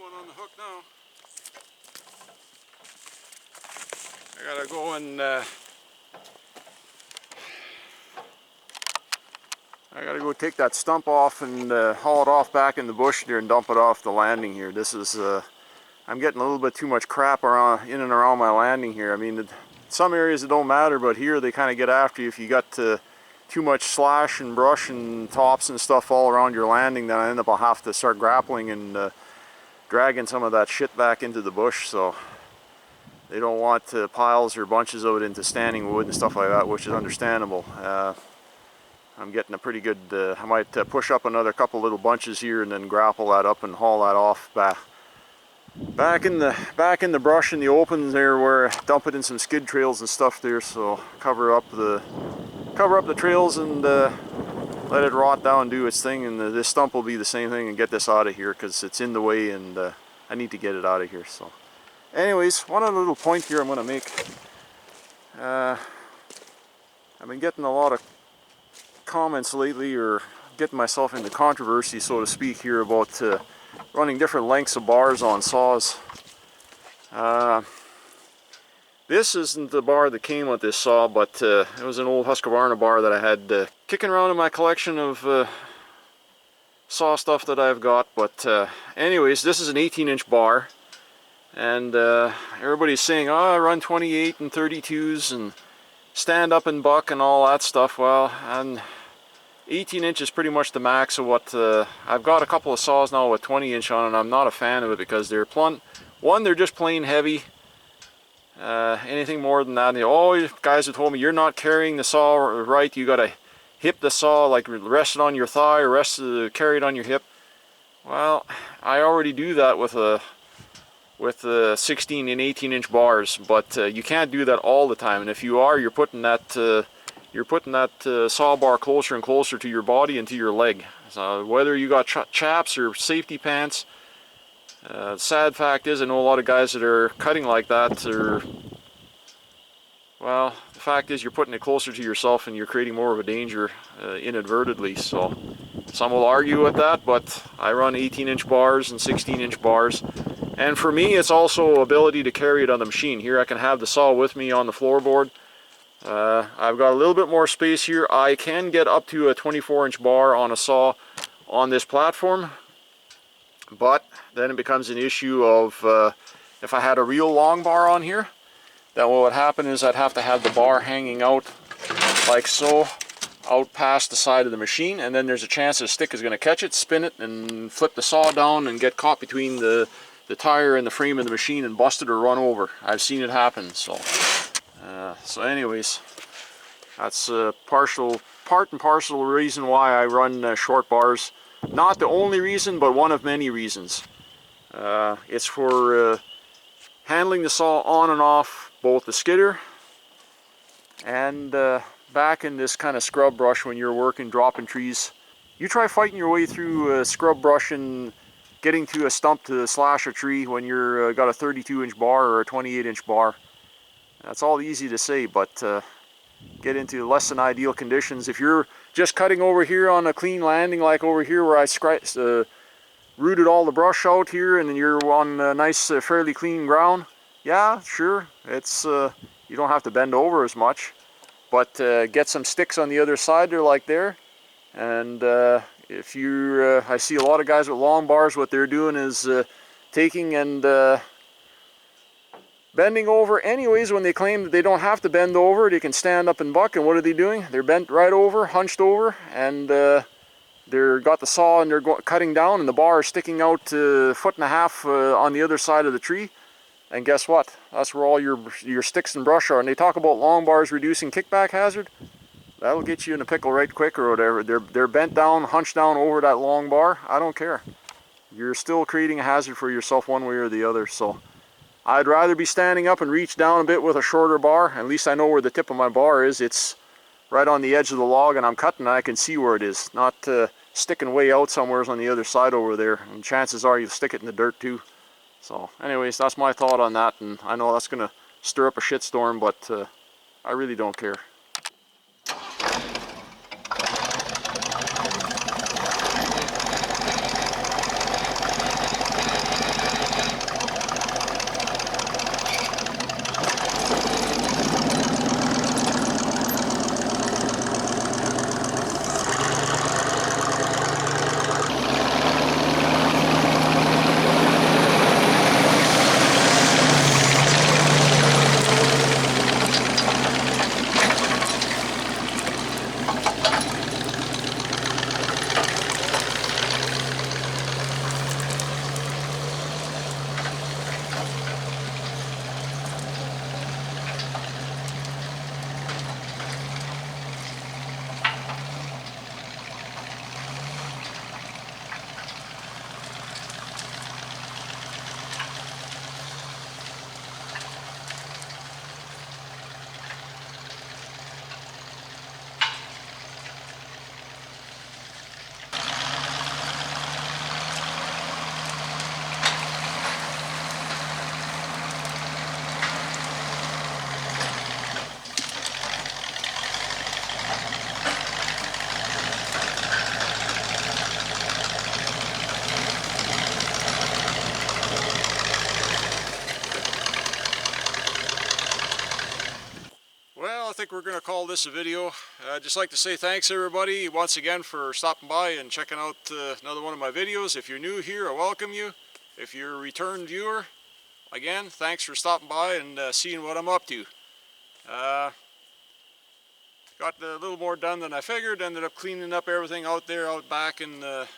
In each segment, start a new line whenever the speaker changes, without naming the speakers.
one on the hook now. I gotta go and I gotta go take that stump off and haul it off back in the bush there and dump it off the landing here. This is I'm getting a little bit too much crap around in and around my landing here. I mean, some areas it don't matter, but here they kind of get after you if you got too much slash and brush and tops and stuff all around your landing. Then I end up I'll have to start grappling and dragging some of that shit back into the bush. So they don't want piles or bunches of it into standing wood and stuff like that, which is understandable. I'm getting a pretty good, I might push up another couple little bunches here and then grapple that up and haul that off back in the brush in the open there, where dump it in some skid trails and stuff there. So cover up the trails and let it rot down and do its thing, and this stump will be the same thing, and get this out of here because it's in the way and I need to get it out of here. So anyways, one other little point here I'm going to make. I've been getting a lot of comments lately, or getting myself into controversy, so to speak, here about running different lengths of bars on saws. This isn't the bar that came with this saw, but it was an old Husqvarna bar that I had kicking around in my collection of saw stuff that I've got. But anyways, this is an 18-inch bar, and everybody's saying, oh, I run 28 and 32s and stand up and buck and all that stuff. Well, and 18 inch is pretty much the max of what I've got a couple of saws now with 20 inch on, and I'm not a fan of it because they're they're just plain heavy. Anything more than that, guys have told me you're not carrying the saw right, you gotta hip the saw, like rest it on your thigh or carry it on your hip. Well, I already do that with 16 and 18 inch bars, but you can't do that all the time, and if you are, you're putting that saw bar closer and closer to your body and to your leg. So whether you got chaps or safety pants, sad fact is I know a lot of guys that are cutting like that, well, the fact is you're putting it closer to yourself and you're creating more of a danger inadvertently. So some will argue with that, but I run 18-inch bars and 16-inch bars, and for me it's also ability to carry it on the machine. Here I can have the saw with me on the floorboard. I've got a little bit more space here. I can get up to a 24-inch bar on a saw on this platform, but then it becomes an issue of if I had a real long bar on here, then what would happen is I'd have to have the bar hanging out like so, out past the side of the machine, and then there's a chance the stick is going to catch it, spin it, and flip the saw down and get caught between the tire and the frame of the machine and bust it or run over. I've seen it happen. So anyways, that's part and parcel reason why I run short bars. Not the only reason, but one of many reasons. It's for handling the saw on and off both the skidder and back in this kind of scrub brush when you're working, dropping trees. You try fighting your way through scrub brush and getting to a stump to slash a tree when you're got a 32-inch bar or a 28-inch bar. That's all easy to say, but get into less than ideal conditions. If you're just cutting over here on a clean landing, like over here where I rooted all the brush out here, and then you're on a nice, fairly clean ground, yeah, sure, it's you don't have to bend over as much, but get some sticks on the other side there, like there, and if you, I see a lot of guys with long bars, what they're doing is taking and bending over anyways. When they claim that they don't have to bend over, they can stand up and buck, and what are they doing? They're bent right over, hunched over, and they're got the saw and they're cutting down, and the bar is sticking out a foot and a half on the other side of the tree. And guess what? That's where all your sticks and brush are. And they talk about long bars reducing kickback hazard. That'll get you in a pickle right quick or whatever. They're bent down, hunched down over that long bar. I don't care. You're still creating a hazard for yourself one way or the other. So I'd rather be standing up and reach down a bit with a shorter bar. At least I know where the tip of my bar is. It's right on the edge of the log, and I'm cutting and I can see where it is. Not sticking way out somewhere on the other side over there. And chances are you'll stick it in the dirt too. So anyways, that's my thought on that, and I know that's going to stir up a shitstorm, but I really don't care. call this a video. I'd just like to say thanks everybody once again for stopping by and checking out another one of my videos. If you're new here, I welcome you. If you're a return viewer, again, thanks for stopping by and seeing what I'm up to. Got a little more done than I figured. Ended up cleaning up everything out there, out back, and that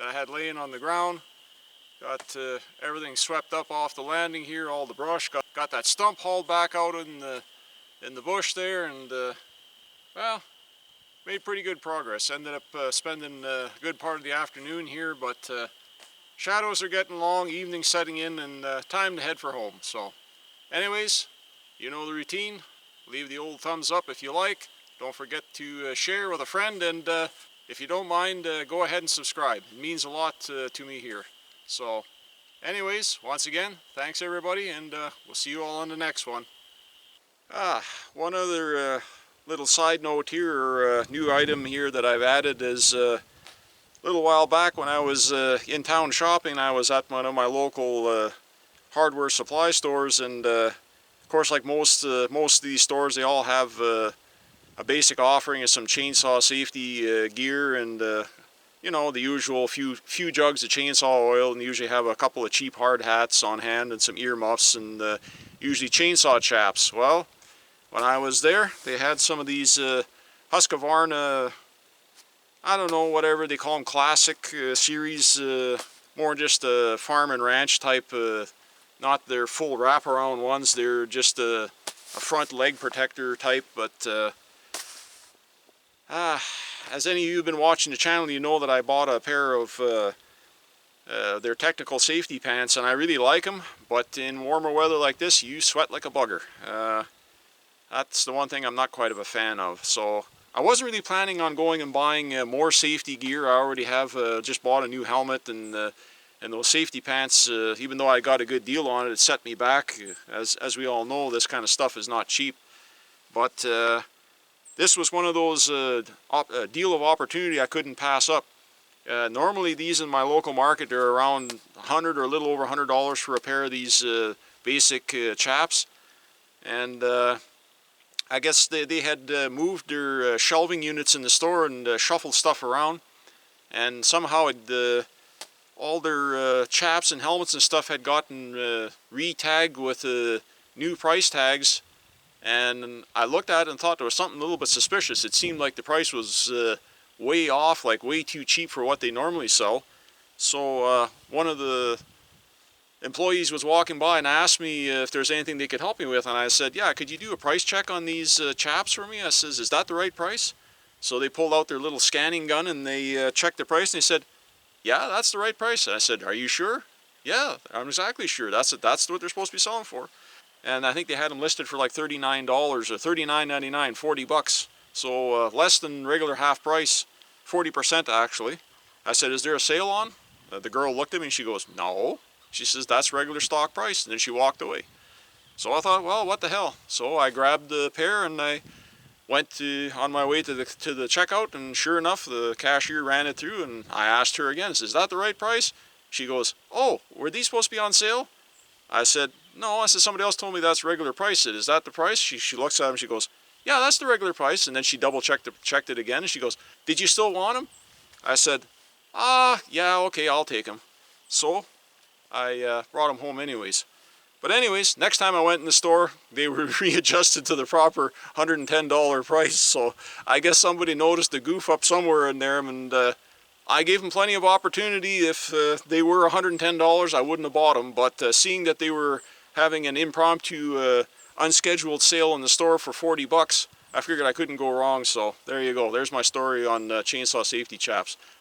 I had laying on the ground. Got everything swept up off the landing here, all the brush. Got that stump hauled back out in the bush there, and well, made pretty good progress. Ended up spending a good part of the afternoon here, but shadows are getting long, evening setting in, and time to head for home. So anyways, you know the routine. Leave the old thumbs up if you like. Don't forget to share with a friend, and if you don't mind, go ahead and subscribe. It means a lot to me here. So anyways, once again, thanks everybody, and we'll see you all on the next one. One other little side note here, or new item here that I've added is a little while back when I was in town shopping. I was at one of my local hardware supply stores, and of course, like most of these stores, they all have a basic offering of some chainsaw safety gear, and you know, the usual few jugs of chainsaw oil, and usually have a couple of cheap hard hats on hand and some ear muffs, and usually chainsaw chaps. Well, when I was there, they had some of these Husqvarna, I don't know, whatever they call them, classic series, more just a farm and ranch type, not their full wraparound ones. They're just a front leg protector type, but as any of you have been watching the channel, you know that I bought a pair of their technical safety pants, and I really like them, but in warmer weather like this, you sweat like a bugger. That's the one thing I'm not quite of a fan of. So I wasn't really planning on going and buying more safety gear. I already have just bought a new helmet, and those safety pants, even though I got a good deal on it, it set me back. As we all know, this kind of stuff is not cheap. But this was one of those deal of opportunity I couldn't pass up. Normally these in my local market are around $100 or a little over $100 for a pair of these basic chaps. And I guess they had moved their shelving units in the store and shuffled stuff around. And somehow all their chaps and helmets and stuff had gotten re-tagged with new price tags. And I looked at it and thought there was something a little bit suspicious. It seemed like the price was way off, like way too cheap for what they normally sell. So one of the employees was walking by and asked me if there's anything they could help me with. And I said, yeah, could you do a price check on these chaps for me? I says, is that the right price? So they pulled out their little scanning gun and they checked the price, and they said, yeah, that's the right price. And I said, are you sure? Yeah, I'm exactly sure. That's what they're supposed to be selling for. And I think they had them listed for like $39 or $39.99, 40 bucks. So less than regular half price, 40% actually. I said, is there a sale on? The girl looked at me and she goes, no. She says, that's regular stock price. And then she walked away. So I thought, well, what the hell? So I grabbed the pair and I went on my way to the checkout, and sure enough, the cashier ran it through, and I asked her again, is that the right price? She goes, oh, were these supposed to be on sale? I said, no. I said, somebody else told me that's regular price. Is that the price? She looks at him and she goes, yeah, that's the regular price. And then she double checked it again, and she goes, did you still want them? I said, yeah, okay, I'll take them. So I brought them home anyways. But anyways, next time I went in the store, they were readjusted to the proper $110 price. So I guess somebody noticed a goof up somewhere in there, and I gave them plenty of opportunity. If they were $110, I wouldn't have bought them. But seeing that they were having an impromptu, unscheduled sale in the store for 40 bucks, I figured I couldn't go wrong. So there you go. There's my story on chainsaw safety chaps.